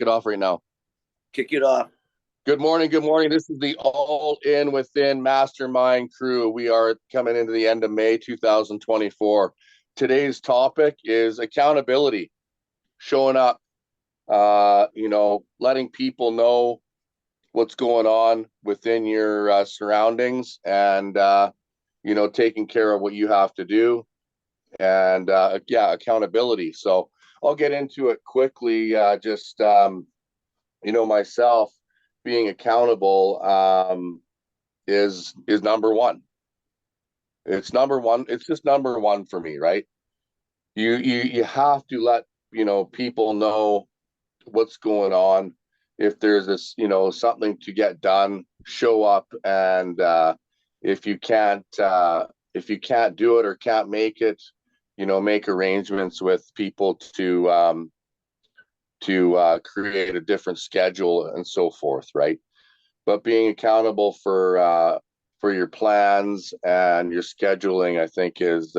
it off right now. Kick it off. Good morning. Good morning. This is the All In Within Mastermind crew. We are coming into the end of May 2024. Today's topic is accountability, showing up, letting people know what's going on within your surroundings and, taking care of what you have to do. And accountability. So I'll get into it quickly. Myself being accountable is number one. It's number one. It's just number one for me, right? You have to let people know what's going on. If there's this something to get done, show up, and if you can't do it or can't make it, make arrangements with people to create a different schedule and so forth, right? But being accountable for your plans and your scheduling, I think, is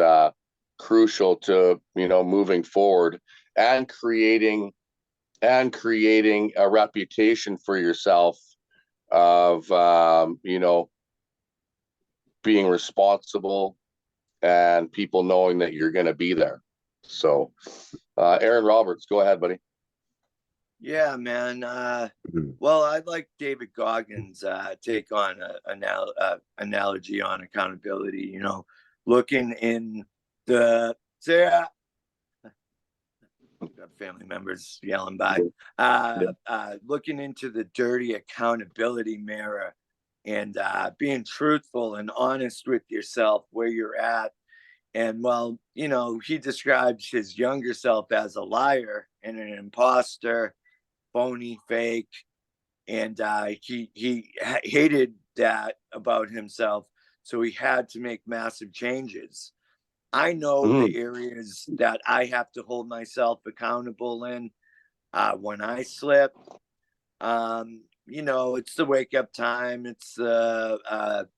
crucial to moving forward and creating a reputation for yourself of being responsible and people knowing that you're going to be there. So, Aaron Roberts, go ahead, buddy. Yeah, man. Well, I like David Goggins' take on analogy on accountability. Looking in the family members yelling by. Looking into the dirty accountability mirror and being truthful and honest with yourself where you're at. And he describes his younger self as a liar and an imposter, phony, fake. And he hated that about himself. So he had to make massive changes. I know the areas that I have to hold myself accountable in. When I slip, it's the wake up time. It's the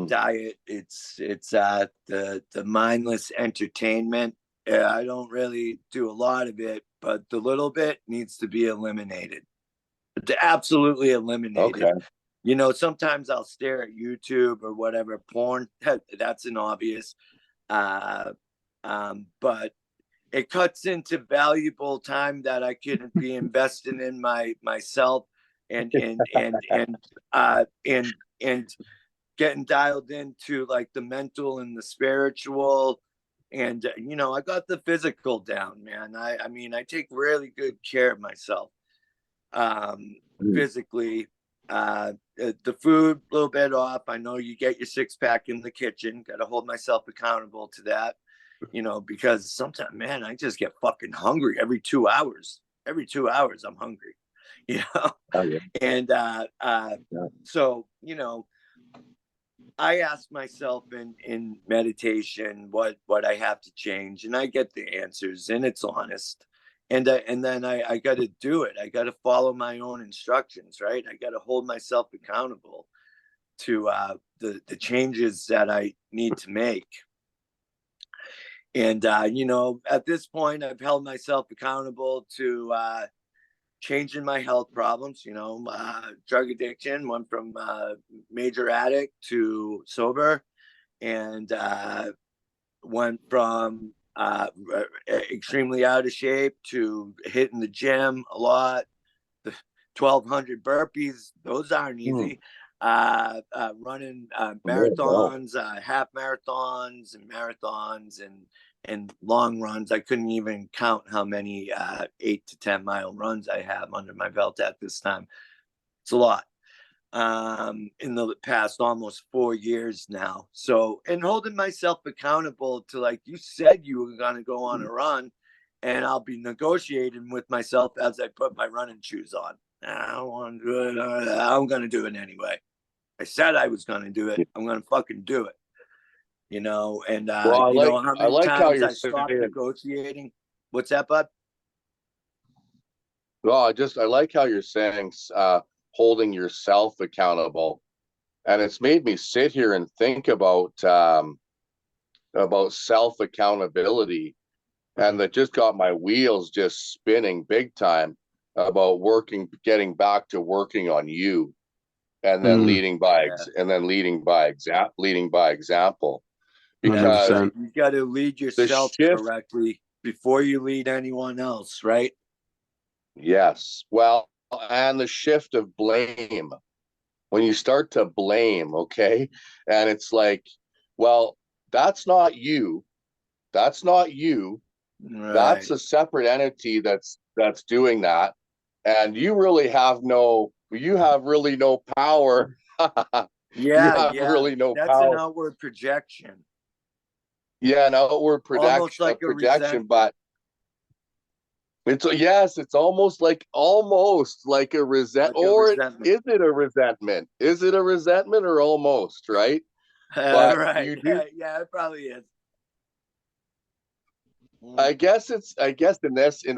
diet. It's the mindless entertainment. I don't really do a lot of it, but the little bit needs to be eliminated. Absolutely eliminated. Okay. Sometimes I'll stare at YouTube or whatever porn. That's an obvious. But it cuts into valuable time that I could be investing in myself and getting dialed into like the mental and the spiritual. And I got the physical down, man. I take really good care of myself. Physically, the food a little bit off. I know you get your 6-pack in the kitchen. Got to hold myself accountable to that, because sometimes, man, I just get fucking hungry every 2 hours. Every 2 hours, I'm hungry, And so, I ask myself in meditation what I have to change, and I get the answers, and it's honest. And then I got to do it. I got to follow my own instructions, right? I got to hold myself accountable to the changes that I need to make. And at this point, I've held myself accountable to changing my health problems. Drug addiction, went from major addict to sober, and went from extremely out of shape to hitting the gym a lot. The 1,200 burpees, those aren't easy. Running marathons, half marathons and long runs. I couldn't even count how many 8 to 10 mile runs I have under my belt at this time. It's a lot. In the past almost 4 years now. So, and holding myself accountable to, like you said, you were going to go on a run, and I'll be negotiating with myself as I put my running shoes on. I don't want to do it. I'm going to do it anyway. I said I was going to do it. I'm going to fucking do it. And how many times I stopped negotiating. What's that, bud? Well, I like how you're saying holding yourself accountable, and it's made me sit here and think about self accountability and that just got my wheels just spinning big time about getting back to working on you, and then leading by example, because 100%. You got to lead yourself correctly before you lead anyone else, right? Yes. Well, and the shift of blame. When you start to blame, okay, and it's like, well, that's not you. That's not you. Right. That's a separate entity that's doing that. And you have really no power. You have really no That's power. an outward projection. Yeah, an outward Almost like a projection, but it's almost like a resentment. Is it a resentment? Is it a resentment or almost, right? But right. you do, Yeah, it probably is. I guess in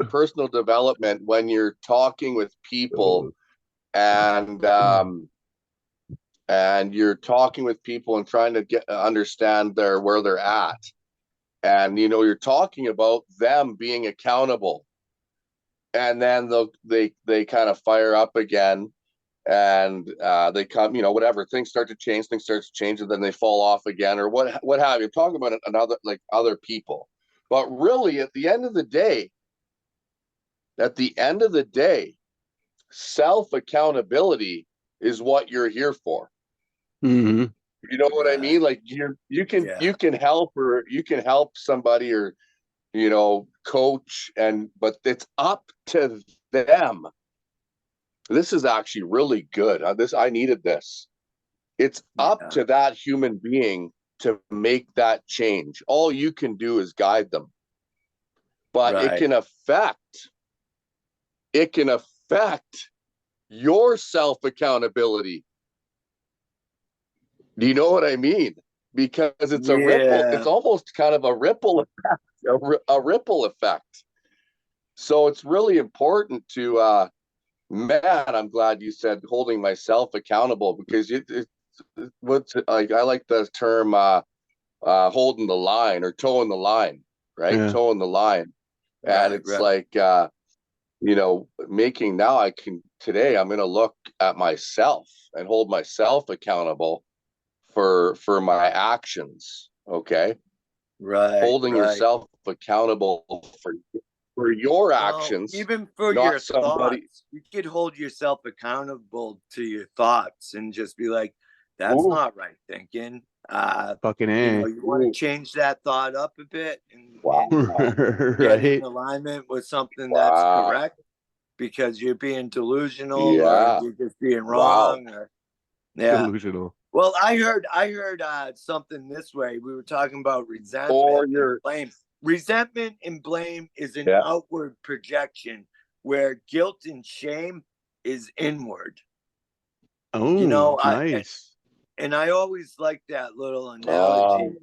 personal development, when you're talking with people and you're talking with people and trying to understand where they're at, and you're talking about them being accountable, and then they kind of fire up again, and they come, whatever, things start to change, and then they fall off again, or what have you. I'm talking about other people. But really, at the end of the day, self accountability is what you're here for. Mm-hmm. You know what I mean? Like you can help somebody, or coach, but it's up to them. This is actually really good. I needed this. It's up to that human being to make that change. All you can do is guide them. But it can affect your self accountability. Do you know what I mean? Because it's a ripple. It's almost kind of a ripple effect, a ripple effect. So it's really important to, man, I'm glad you said holding myself accountable, because I like the term holding the line, or towing the line, right? Yeah. Towing the line. And it's like, making, now today I'm going to look at myself and hold myself accountable for my actions. Okay. Holding yourself accountable for your actions, even for your thoughts. You could hold yourself accountable to your thoughts and just be like, that's not right thinking. Fucking you want to change that thought up a bit and get in alignment with something that's correct, because you're being delusional, or you're just being wrong. Or delusional. Well, I heard something this way. We were talking about resentment and blame. Resentment and blame is an outward projection, where guilt and shame is inward. Oh, nice. And I always like that little analogy.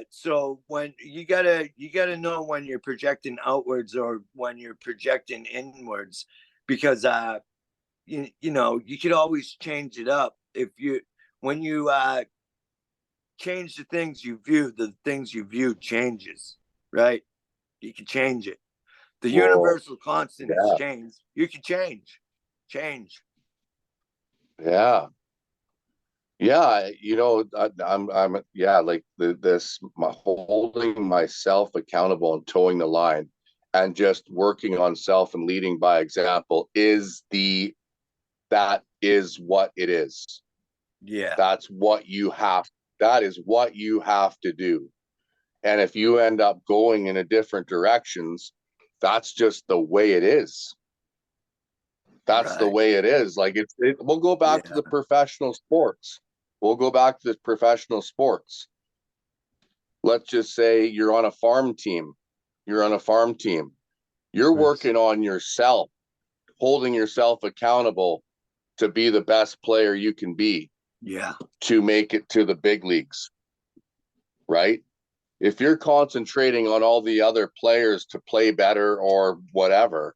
So when you gotta know when you're projecting outwards or when you're projecting inwards, because you could always change it up when you change the things you view changes, right? You can change it. The universal constant is change. You can change. Yeah. I'm like holding myself accountable and towing the line, and just working on self and leading by example that is what it is. Yeah. That is what you have to do. And if you end up going in a different directions, that's just the way it is. That's the way it is. Like we'll go back to the professional sports. Let's just say you're on a farm team. You're working on yourself, holding yourself accountable to be the best player you can be. Yeah. To make it to the big leagues. Right? If you're concentrating on all the other players to play better or whatever,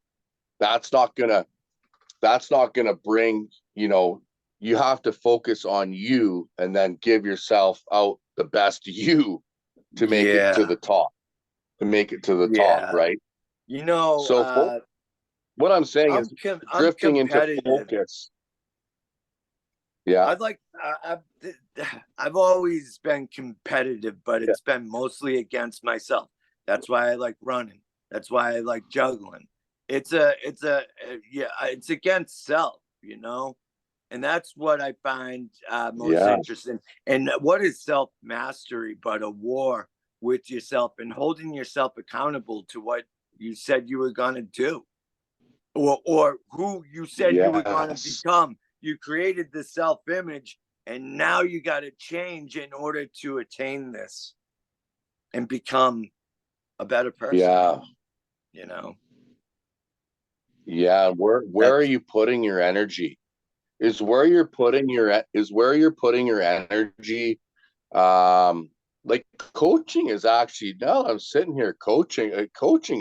that's not gonna bring, you have to focus on you, and then give yourself out the best you to make it to the top. to make it to the top, Yeah. right? You know, So what I'm saying is I'm drifting into competitive. focus. Yeah. I've always been competitive, but it's been mostly against myself. That's why I like running. That's why I like juggling. It's against self, you know, and that's what I find most Yeah. interesting. And what is self mastery but a war with yourself and holding yourself accountable to what you said you were gonna do, or who you said you were gonna Yes. become. You created this self-image, and now you got to change in order to attain this and become a better person. Yeah. You know. Yeah. Where are you putting your energy? Is where you're putting your energy. Like coaching is actually, now I'm sitting here coaching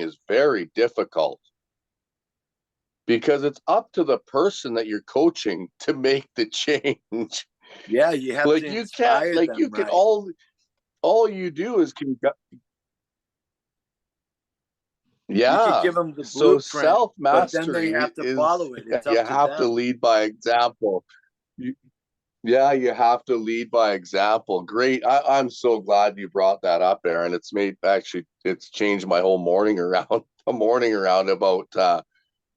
is very difficult because it's up to the person that you're coaching to make the change. Yeah, you have Like to you can't, inspire like them, you can right? all you do is You could yeah. give them the So blueprint, self but then they mastery have to is, follow it. It's you up to have to them. lead by example. You, yeah, you have to lead by example. Great. I'm so glad you brought that up, Aaron. It's changed my whole morning around about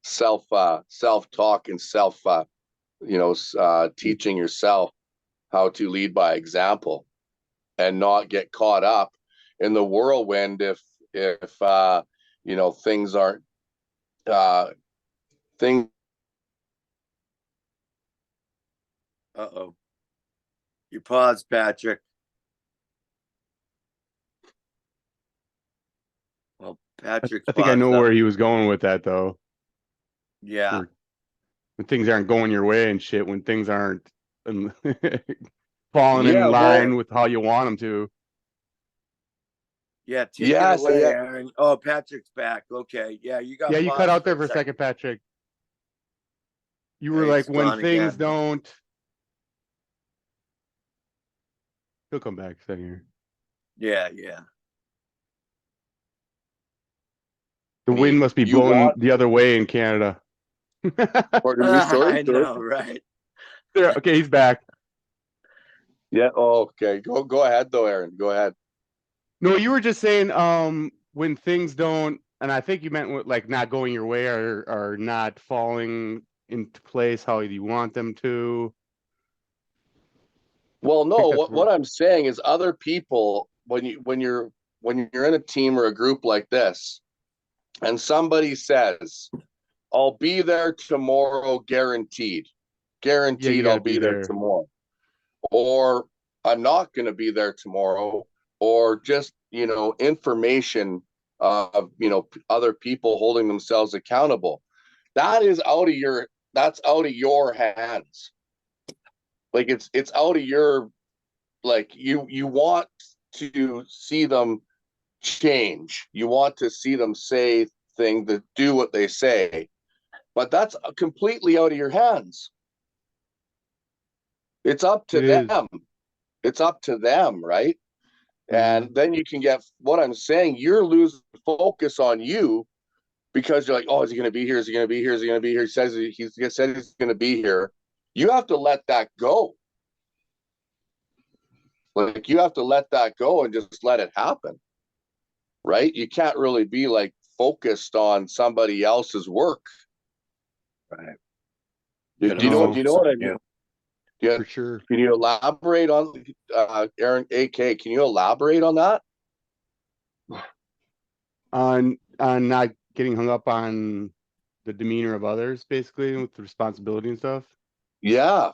self talk and teaching yourself how to lead by example and not get caught up in the whirlwind if things aren't things. Uh-oh. You pause, Patrick. Well, Patrick's I think I know paused up. where he was going with that though. Yeah. When things aren't going your way and shit, when things aren't falling Yeah, in well, line with how you want them to. Yeah, take it yes, away, yeah. Aaron. Oh, Patrick's back. Okay. Yeah, you got Yeah, you cut paused out for there a for a second. second, Patrick. You were Hey, like, it's when gone things again. don't. He'll come back second here. Yeah. The wind must be You blowing want the other way in Canada. pardon me, sorry. I know, right? There, okay, he's back. Yeah. Oh, okay. Go ahead though, Aaron. Go ahead. No, you were just saying, when things don't, and I think you meant with, like, not going your way or not falling into place how you want them to. Well, I think no, that's what I'm saying is other people, when you're in a team or a group like this, and somebody says, I'll be there tomorrow, guaranteed. yeah, you Guaranteed got I'll to be be there there. tomorrow. Or I'm not gonna be there tomorrow, or just, information of other people holding themselves accountable. That is that's out of your hands. Like it's out of your, like you want to see them change. You want to see them say things that do what they say, but that's completely out of your hands. It's up to It is. them. It's up to them, right? Mhm. And then you can get what I'm saying. You're losing focus on you because you're like, oh, is he going to be here? Is he going to be here? Is he going to be here? He says he's going to be here. You have to let that go. Like you have to let that go and just let it happen, right? You can't really be like focused on somebody else's work. Right. Do Gotta you know? No, Do you know focus what on I mean? you. Yeah. for sure. Can you elaborate on Aaron? AK? Can you elaborate on that? On not getting hung up on the demeanor of others, basically, with the responsibility and stuff. Yeah.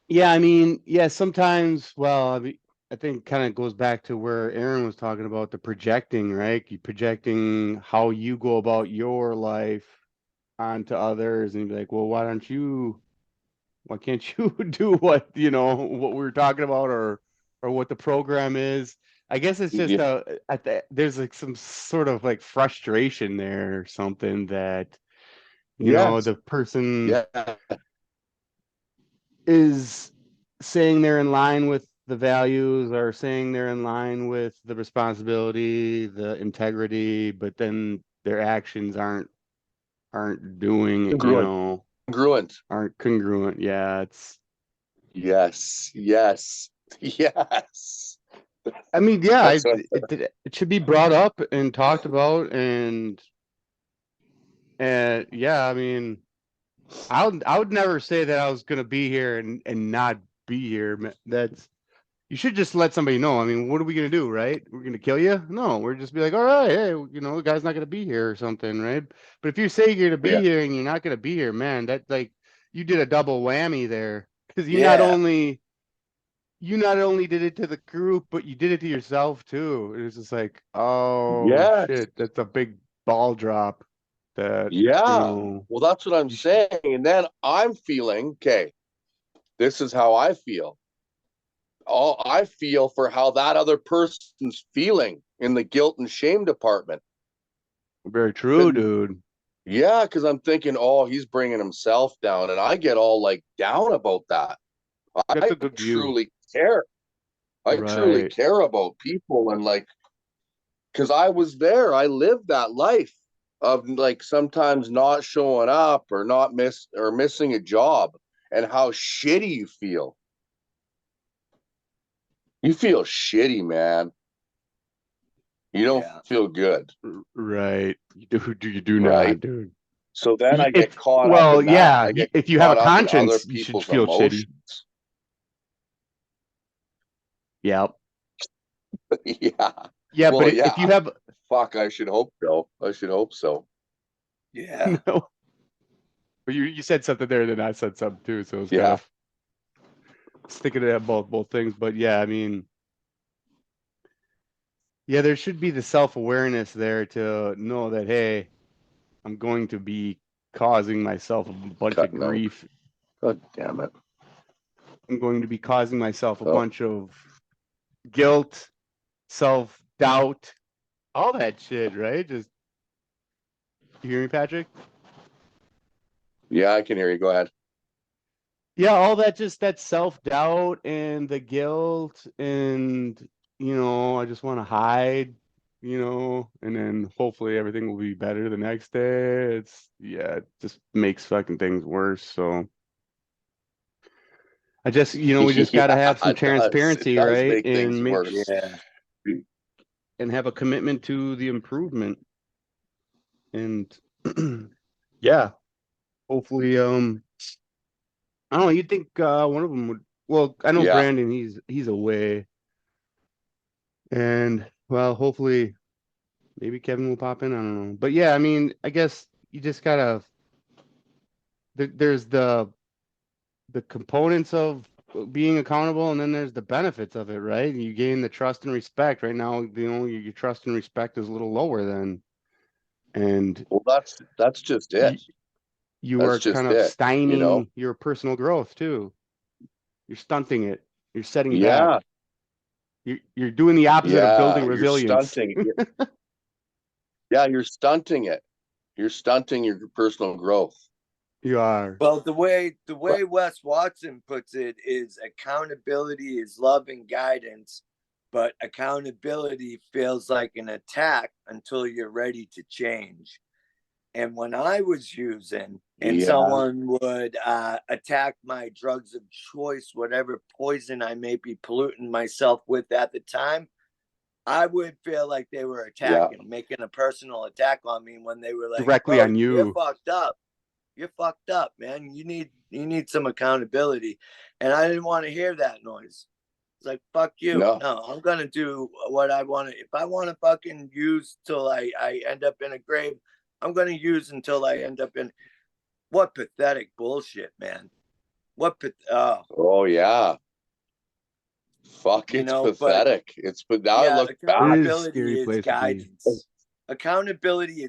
Yeah, I mean, yeah, sometimes, well, I mean, I think kind of goes back to where Aaron was talking about the projecting, right? You projecting how you go about your life onto others, and you'd be like, well, why can't you do what we were talking about, or what the program is? I guess it's just Yeah. there's like some sort of like frustration there or something that, Yes. the person Yeah. is saying they're in line with the values are saying they're in line with the responsibility, the integrity, but then their actions aren't doing, Congruent. Congruent. aren't congruent. Yeah, it's Yes. Yes. Yes. I mean, yeah, That's what, it should be brought up and talked about and yeah, I mean, I would never say that I was gonna be here and not be here. That's you should just let somebody know. I mean, what are we gonna do, right? We're gonna kill you? No, we're just be like, all right, hey, the guy's not gonna be here or something, right? But if you say you're gonna be yeah. here and you're not gonna be here, man, that like you did a double whammy there because Yeah. you not only did it to the group, but you did it to yourself too. It was just like, oh Yes. shit, that's a big ball drop. That Yeah. Well, that's what I'm you sh- saying. And then I'm feeling, okay, this is how I feel. All I feel for how that other person's feeling in the guilt and shame department. very true, dude. Yeah, because I'm thinking, oh, he's bringing himself down, and I get all like down about that. That's I a good view, truly care. I truly right? care about people, and like, because I was there, I lived that life of like sometimes not showing up or not missing a job, and how shitty you feel. You feel shitty, man. You don't Yeah. feel good, Right. You do right? not, dude. So then I get If caught up well, in that. yeah, I get if you have a caught up in other conscience, you should people's feel shitty. emotions. Yeah. Yeah. Yeah, but Well, if you yeah. have Fuck, I should hope so. I should hope so. Yeah. no, but you said something there, then I said something too, so it's kind Yeah. of sticking at both things. But yeah, I mean, yeah, there should be the self-awareness there to know that, hey, I'm going to be causing myself a bunch of Cutting out. grief. God damn it. I'm going to be causing myself a Oh, bunch of guilt, self-doubt, all that shit, right? Just you hear me, Patrick? yeah, I can hear you. Go ahead. Yeah, all that just that self-doubt and the guilt and I just want to hide, and then hopefully everything will be better the next day. It just makes fucking things worse. So I just, we just got to Yeah, have some it does. It transparency, does right? make things And worse. Yeah. and have a commitment to the improvement. And yeah, hopefully, I don't know, you'd think one of them would. Well, I know Yeah. Brandon, he's away. And well, hopefully maybe Kevin will pop in. I don't know. But yeah, I mean, I guess you just gotta there's the components of being accountable and then there's the benefits of it, right? You gain the trust and respect. Right now, your trust and respect is a little lower than and Well, that's just you, it. you That's are kind just of it. You know? stymieing your personal growth too. You're stunting it. You're setting back. Yeah. You're doing the opposite of Yeah. building You're resilience. stunting. Yeah, you're stunting it. You're stunting your personal growth. You are. Well, the But way Wes Watson puts it is accountability is love and guidance, but accountability feels like an attack until you're ready to change. And when I was using and yeah. someone would attack my drugs of choice, whatever poison I may be polluting myself with at the time, I would feel like they were Yeah. attacking, making a personal attack on me when they were like, Directly bro, on you're you. fucked up. You're fucked up, man. You need some accountability. And I didn't want to hear that noise. It's like, fuck you. No. No, I'm gonna do what I want to. If I want to fucking use till I end up in a grave, I'm gonna use until I end up in. What pathetic bullshit, man. Oh yeah. Fuck, it's But pathetic. But now I yeah, look It back. is a accountability scary is place to be. guidance. Accountability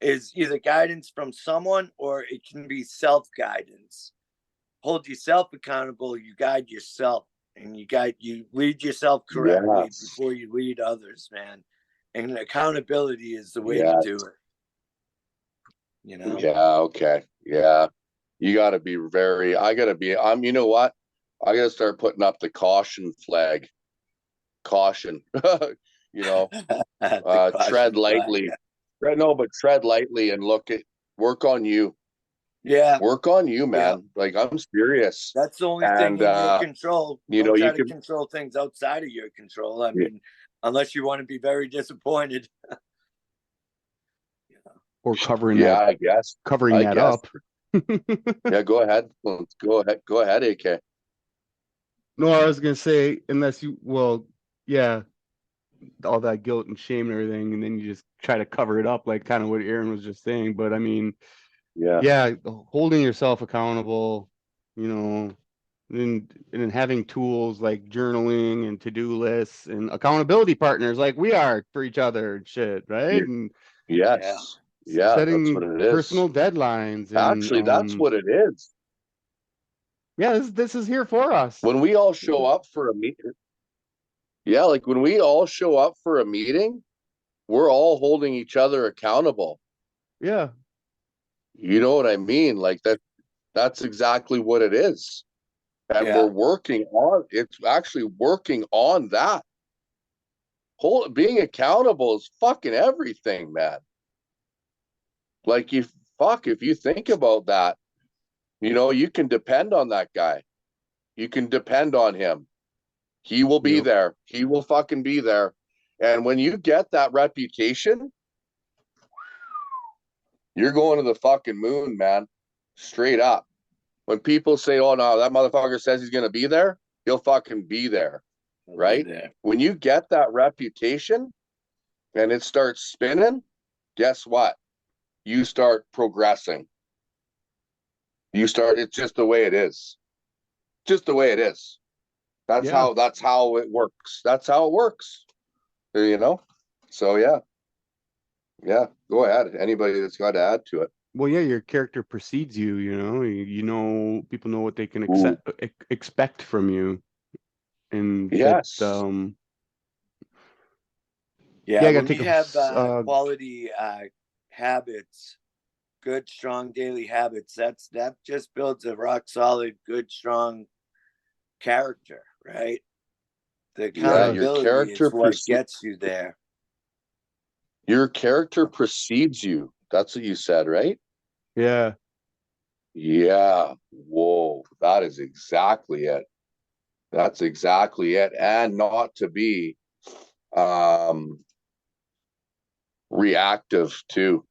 is either guidance from someone or it can be self-guidance. Hold yourself accountable, you guide yourself, and you lead yourself correctly Yes. before you lead others, man. And accountability is the way to Yes. do it. Yeah, okay. Yeah. You gotta be very, I gotta be, you know what? I gotta start putting up the caution flag. Caution. You know, The tread caution flag, lightly. No, but tread lightly and work on you. yeah, Work on you, yeah. man. Like, I'm serious. That's the only thing And in your control. you know, Don't try you to can, control things outside of your control. I mean, unless you want to be very disappointed. Or covering yeah, that, I guess. covering I that guess. up. Yeah, go ahead. Go ahead, AK. No, I was gonna say, unless you, well, yeah, all that guilt and shame and everything, and then you just try to cover it up, like kind of what Aaron was just saying. But I mean, Yeah. yeah, holding yourself accountable, you know, and then having tools like journaling and to-do lists and accountability partners like we are for each other and shit, right? You're, And Yeah. yes. Yeah, that's what setting it is. personal deadlines and Actually, that's what it is. yeah, this is here for us. When we all show up for a meeting, yeah, like when we all show up for a meeting, we're all holding each other accountable. Yeah. You know what I mean? Like that's exactly what it is. And Yeah. we're working on it's actually working on that. Being accountable is fucking everything, man. Like if you think about that, you know, you can depend on that guy. You can depend on him. He will be Yep. there. He will fucking be there. And when you get that reputation, you're going to the fucking moon, man. Straight up. When people say, oh no, that motherfucker says he's gonna be there, he'll fucking be there. Right? When you get that reputation and it starts spinning, guess what? You start progressing. It's just the way it is. Just the way it is. That's Yeah. how it works. That's how it works. You know? So yeah. Yeah, go ahead. Anybody that's got to add to it. Well, yeah, your character precedes you, you know, you know, people know what they can Ooh, expect from you. And that, yes. yeah, I gotta When take you have quality habits, good, strong daily habits, that just builds a rock solid, good, strong character, right? The Yeah, your accountability character is what gets you there. Your character precedes you. That's what you said, right? Yeah. Yeah. Whoa, that is exactly it. That's exactly it. And not to be reactive to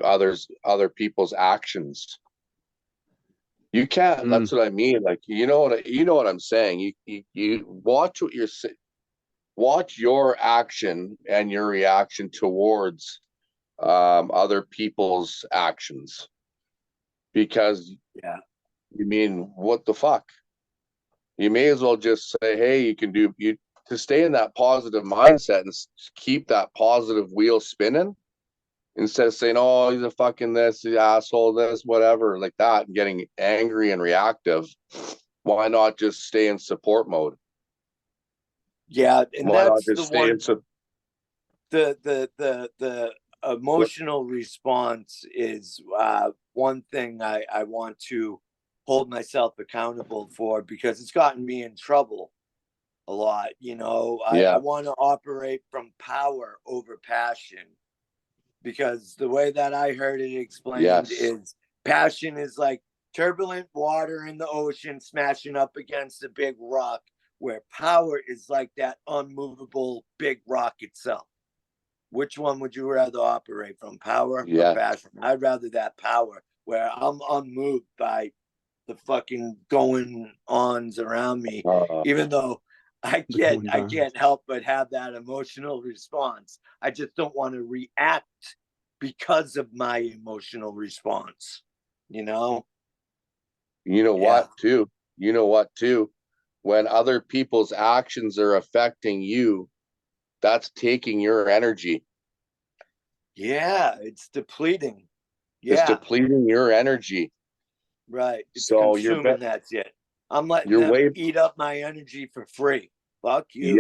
other people's actions. You can't, that's what I mean. Like, you know what I'm saying. You watch what you're saying. Watch your action and your reaction towards other people's actions, because Yeah. you mean, what the fuck? You may as well just say, hey, you can do you to stay in that positive mindset and keep that positive wheel spinning, instead of saying, oh, he's a fucking this, the asshole, this, whatever, like that, and getting angry and reactive. Why not just stay in support mode? Yeah, and Why not that's the just stay in one, the emotional response is one thing I want to hold myself accountable for, because it's gotten me in trouble a lot. You know, I want to operate from power over passion, because the way that I heard it explained is passion is like turbulent water in the ocean smashing up against a big rock, where power is like that unmovable big rock itself. Which one would you rather operate from, power or passion? I'd rather that power, where I'm unmoved by the fucking going ons around me, even though I can't help but have that emotional response. I just don't want to react because of my emotional response, you know? You know what, too? You know what, too? When other people's actions are affecting you, that's taking your energy. Yeah, it's depleting. It's depleting your energy. Right. It's so consuming that shit. I'm letting them eat up my energy for free. Fuck you.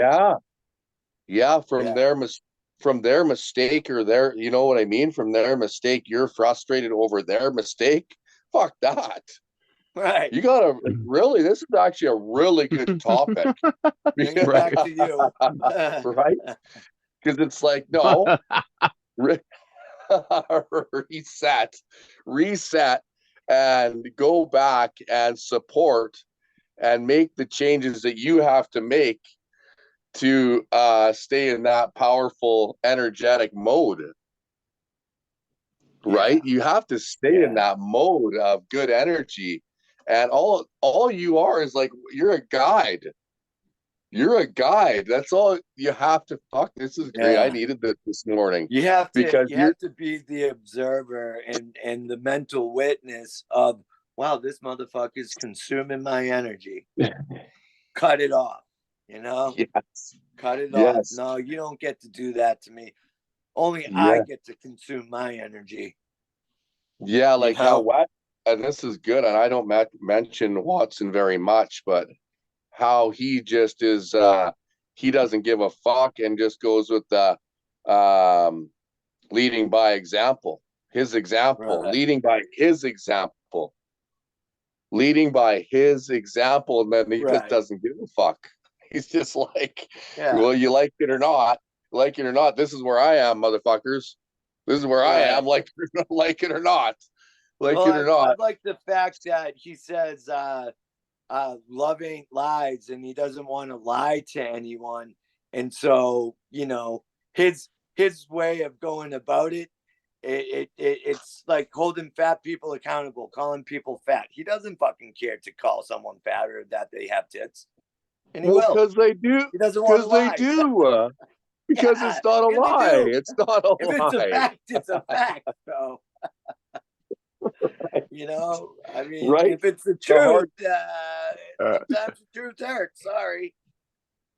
Yeah, from their mistake, or their, you know what I mean? From their mistake, you're frustrated over their mistake. Fuck that. Right. You gotta really, this is actually a really good topic. Bring it back to you. Right? Because it's like, no, reset, and go back and support and make the changes that you have to make to stay in that powerful, energetic mode. Right? You have to stay in that mode of good energy. And all you are is like, you're a guide. You're a guide. That's all you have to. Fuck, this is great. I needed this morning. You have because to be the observer and the mental witness of, wow, this motherfucker's consuming my energy. Cut it off. You know? Yes. Cut it off. No, you don't get to do that to me. Only I get to consume my energy. Yeah, like how what? And this is good. And I don't mention Watson very much, but how he just is, he doesn't give a fuck and just goes with the leading by example. His example, leading by his example, and then he just doesn't give a fuck. He's just like, well, you like it or not, this is where I am, motherfuckers. This is where I am, like it or not. I like the fact that he says love ain't lies, and he doesn't want to lie to anyone. And so, you know, his way of going about it's like holding fat people accountable, calling people fat. He doesn't fucking care to call someone fat or that they have tits. And he will. Because they do. He doesn't want to lie. They do. Because it's not a lie. It's not a lie. If it's a fact, it's a fact. So, you know, I mean, if it's the truth, sometimes the truth hurts. Sorry.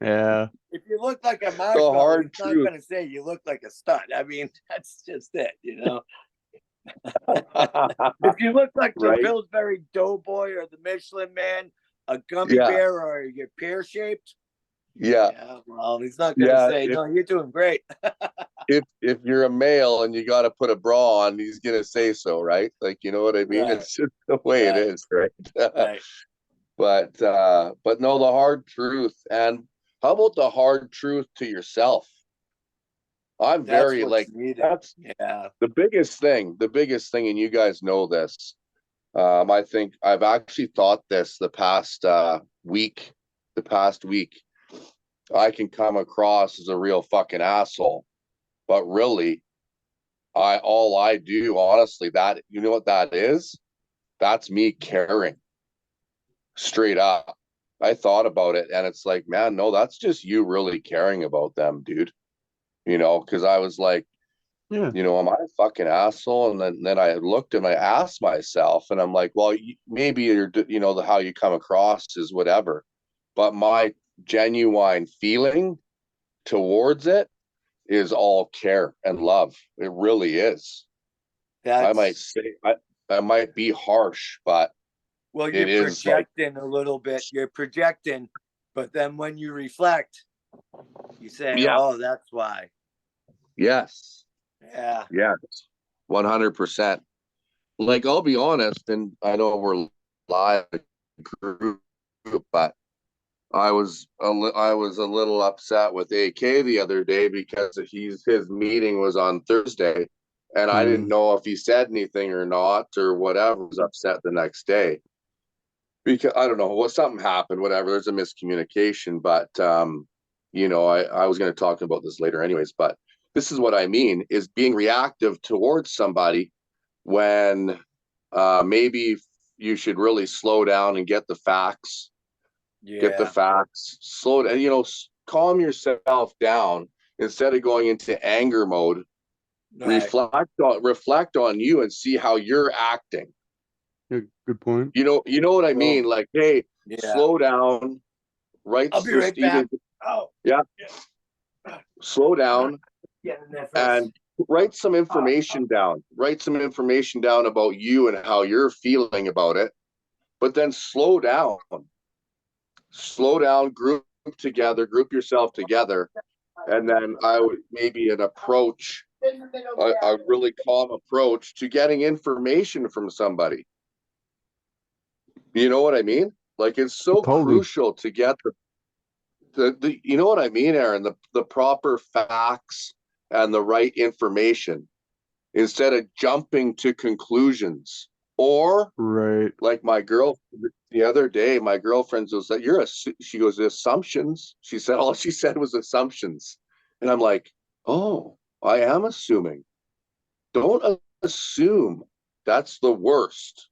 Yeah. If you look like a marshmallow, it's not going to say you look like a stud. I mean, that's just it, you know. If you look like the Pillsbury Doughboy or the Michelin Man, a gummy bear, or you're pear-shaped, well, he's not going to say, no, you're doing great. if you're a male and you got to put a bra on, he's going to say so, right? Like, you know what I mean? It's just the way it is, right? But no, the hard truth. And how about the hard truth to yourself? I'm very like, that's the biggest thing, and you guys know this. I think I've actually thought this the past week. I can come across as a real fucking asshole, but really, all I do, honestly, that, you know what that is? That's me caring. Straight up. I thought about it, and it's like, man, no, that's just you really caring about them, dude. You know, because I was like, you know, am I a fucking asshole? And then I looked and I asked myself, and I'm like, well, maybe you're, you know, how you come across is whatever, but my genuine feeling towards it is all care and love. It really is. I might say I might be harsh, but well, you're projecting like, a little bit. You're projecting, but then when you reflect, you say, "Oh, that's why." Yes. Yeah. Yes. 100%. Like, I'll be honest, and I know we're live group, but I was a little upset with AK the other day because his meeting was on Thursday, and I didn't know if he said anything or not or whatever. I was upset the next day because I don't know something happened, whatever. There's a miscommunication, but you know, I was going to talk about this later anyways, but this is what I mean, is being reactive towards somebody when maybe you should really slow down and get the facts. Get the facts, slow down, you know, calm yourself down instead of going into anger mode. Reflect on you and see how you're acting. Good point. You know what I mean? Like, hey, slow down, right? I'll be right back. Slow down and write some information down. Write some information down about you and how you're feeling about it, but then slow down, group yourself together, and then I would maybe an approach, a really calm approach to getting information from somebody. You know what I mean? Like it's so Totally. crucial to get the you know what I mean, Aaron, the proper facts and the right information instead of jumping to conclusions. Or Right. like my girl the other day, my girlfriend was like, she goes, assumptions. She said all she said was assumptions. And I'm like, oh, I am assuming. Don't assume. That's the worst.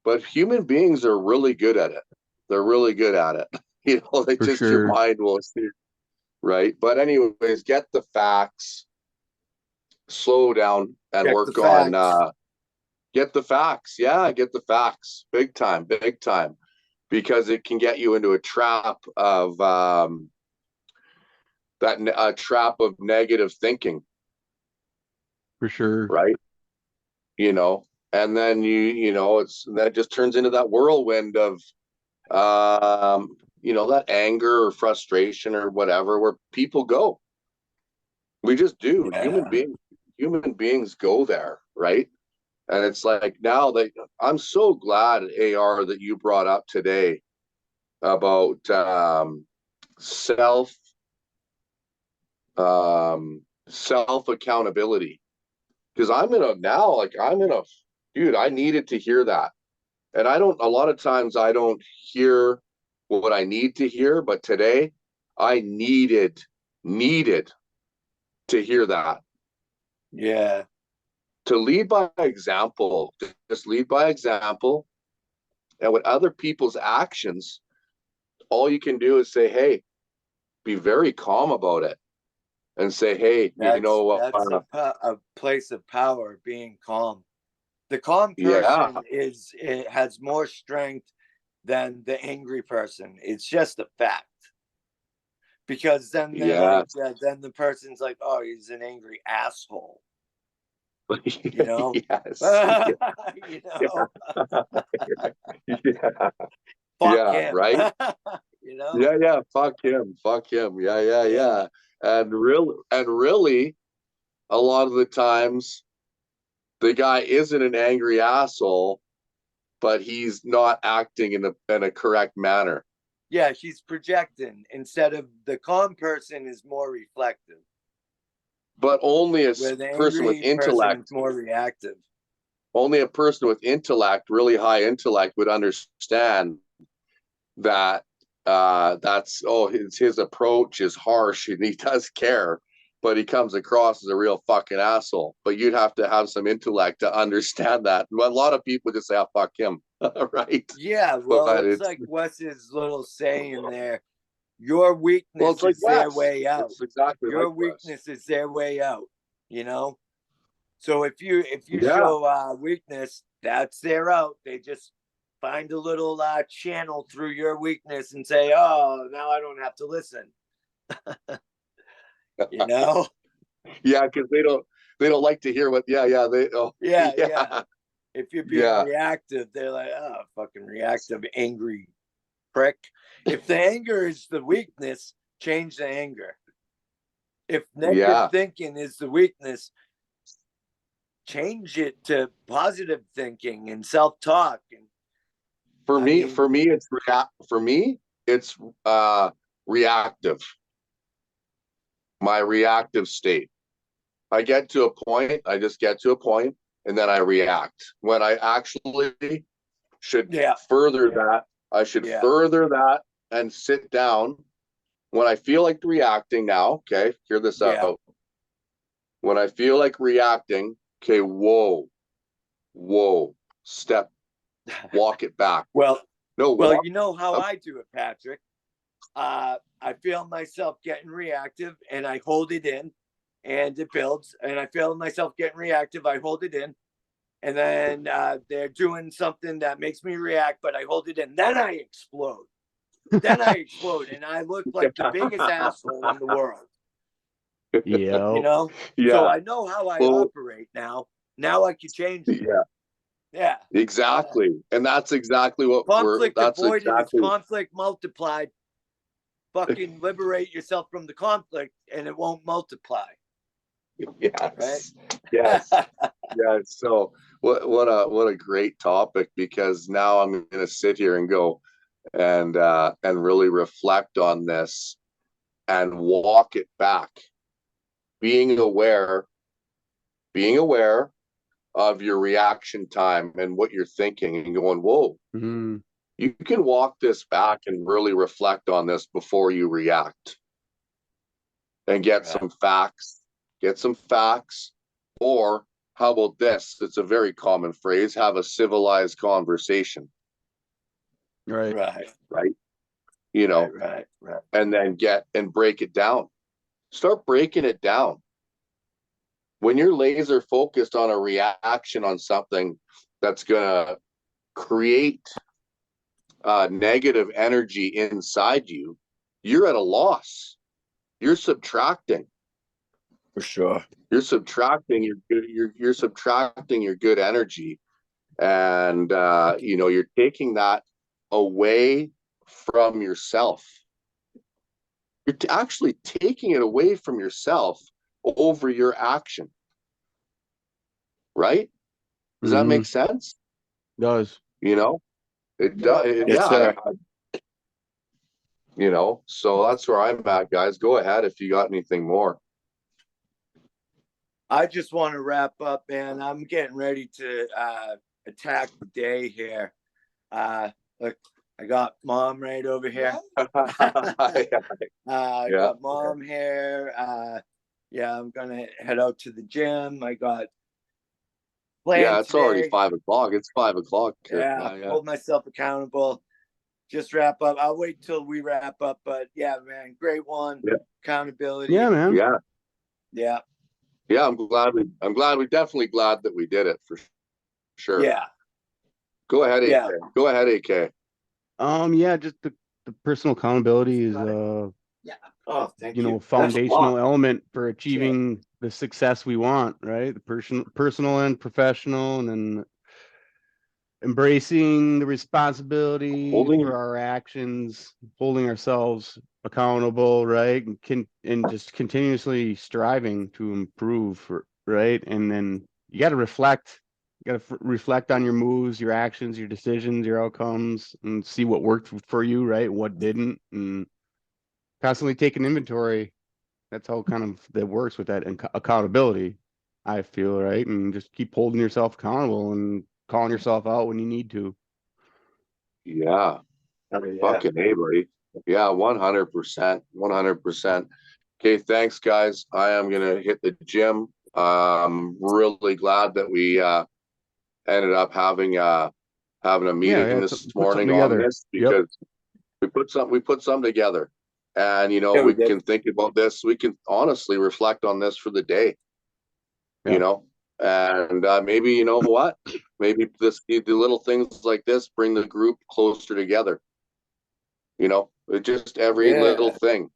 But human beings are really good at it. They're really good at it. You know, they For just your sure. mind will see, right? But anyways, get the facts, slow down and Check the work on facts. get the facts. Yeah, get the facts. Big time, big time. Because it can get you into a trap of that a trap of negative thinking, For sure. right? You know, and then you know it's that just turns into that whirlwind of that anger or frustration or whatever where people go. We just do. Yeah. Human beings go there, right? And it's like now that I'm so glad, AR, that you brought up today about self self accountability, because I'm in a dude, I needed to hear that. And I don't, a lot of times I don't hear what I need to hear, but today I needed to hear that. Yeah. To lead by example, just lead by example. And with other people's actions, all you can do is say, hey, be very calm about it and say, hey, That's a place of power, being calm. The calm yeah, person it has more strength than the angry person. It's just a fact. Because then they're like, yes, then the person's like, oh, he's an angry asshole, you know? yes, You yeah, know, yeah, fuck yeah, him, right. you know? Yeah, fuck him. Yeah. Yeah. And really, a lot of the times the guy isn't an angry asshole, but he's not acting in a correct manner. Yeah, she's projecting instead of the calm person is more reflective, But only a where the person with angry person is intellect, more reactive. only a person with intellect, really high intellect, would understand that that's his approach is harsh and he does care, but he comes across as a real fucking asshole. But you'd have to have some intellect to understand that. A lot of people just say, oh, fuck him. Right. Yeah, well, But it's it's like Wes's little saying there, your weakness it's like is their Wes. way out. It's exactly like Your Wes. weakness is their way out, you know? So if you Yeah. show weakness, that's their out. They just find a little channel through your weakness and say, "Oh, now I don't have to listen." You know? Yeah, because they don't like to hear what they Yeah, yeah. yeah. If you're being Yeah. reactive, they're like, "Oh, fucking reactive, angry prick." If the anger is the weakness, change the anger. If negative Yeah. thinking is the weakness, change it to positive thinking and self-talk. And For I me, mean, for me, it's reactive. My reactive state. I just get to a point and then I react. When I actually should yeah, further that, I should yeah, further that and sit down. When I feel like reacting now, okay, hear this yeah. out. When I feel like reacting, okay, whoa, step, walk it back. Well, No, well, walk. you know how I do it, Patrick. I feel myself getting reactive and I hold it in and it builds. And I feel myself getting reactive, I hold it in. And then they're doing something that makes me react, but I hold it in. Then I explode. Then I explode and I look like the biggest asshole in the world, you Yeah. know? So Yeah. I know how I Well, operate now. Now I can change it. yeah, Yeah. exactly. And that's exactly what Conflict that's avoided is exactly. conflict multiplied. Fucking liberate yourself from the conflict and it won't multiply, right? Yes. Yes. Yeah, so what a great topic, because now I'm gonna sit here and go and really reflect on this and walk it back. Being aware of your reaction time and what you're thinking and going, whoa, Mhm. you can walk this back and really reflect on this before you react and get some facts. Get some facts. Or how about this? It's a very common phrase, have a civilized conversation, Right. right? You know, Right. and then get and break it down. Start breaking it down. When you're laser focused on a reaction on something that's gonna create negative energy inside you, you're at a loss. You're subtracting. For sure. You're subtracting your good. You're subtracting your good energy, and you're taking that away from yourself. You're actually taking it away from yourself over your action. Right? Does that make sense? Does. You know, it does. Yes, sir. So that's where I'm at, guys. Go ahead if you got anything more. I just want to wrap up, man. I'm getting ready to attack the day here. Look, I got mom right over here. I got mom here. I'm gonna head out to the gym. I got planned It's already today. 5 o'clock. It's 5 o'clock. Hold myself accountable. Just wrap up. I'll wait till we wrap up. But yeah, man, great one. Yeah. Accountability. Yeah, man. Yeah. I'm definitely glad that we did it for sure. Yeah. Go ahead, AK. Yeah. Go ahead, AK. Just the personal accountability is Oh, thank you. a foundational element for achieving the success we want, right? The personal and professional, and then embracing the responsibility for our actions, holding ourselves accountable, right? And just continuously striving to improve, right? And then you got to reflect. You got to reflect on your moves, your actions, your decisions, your outcomes, and see what worked for you, right? What didn't, and constantly take an inventory. That's how kind of that works with that accountability, I feel, right? And just keep holding yourself accountable and calling yourself out when you need to. Yeah. Fucking A, buddy. Yeah, 100%. 100%. Okay, thanks, guys. I am gonna hit the gym. Really glad that we ended up having a meeting this morning on this, because we put something together, and we can think about this. We can honestly reflect on this for the day. And maybe maybe the little things like this bring the group closer together. Just every little thing,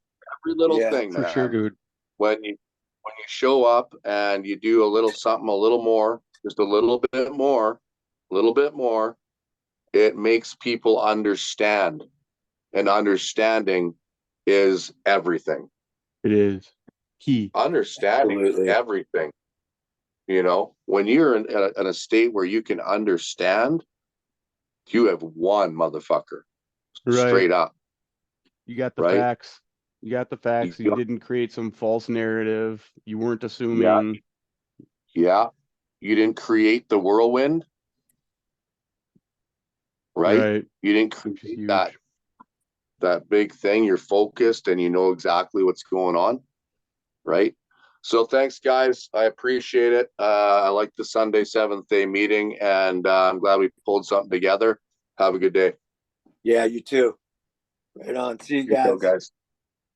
man. For sure, dude. When you show up and you do a little something, a little more, just a little bit more, it makes people understand, and understanding is everything. It is key. Understanding is everything. When you're in a state where you can understand, you have won, motherfucker. Right. Straight up. You got the facts. You got the facts. You didn't create some false narrative. You weren't assuming. Yeah. You didn't create the whirlwind. Right? You didn't create that big thing. You're focused and you know exactly what's going on. Right? So thanks, guys. I appreciate it. I like the Sunday 7th day meeting, and I'm glad we pulled something together. Have a good day. Yeah, you too. Right on. See you guys. Have a good day, guys.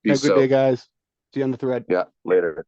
Have a good day, guys. See you on the thread. Yeah, later.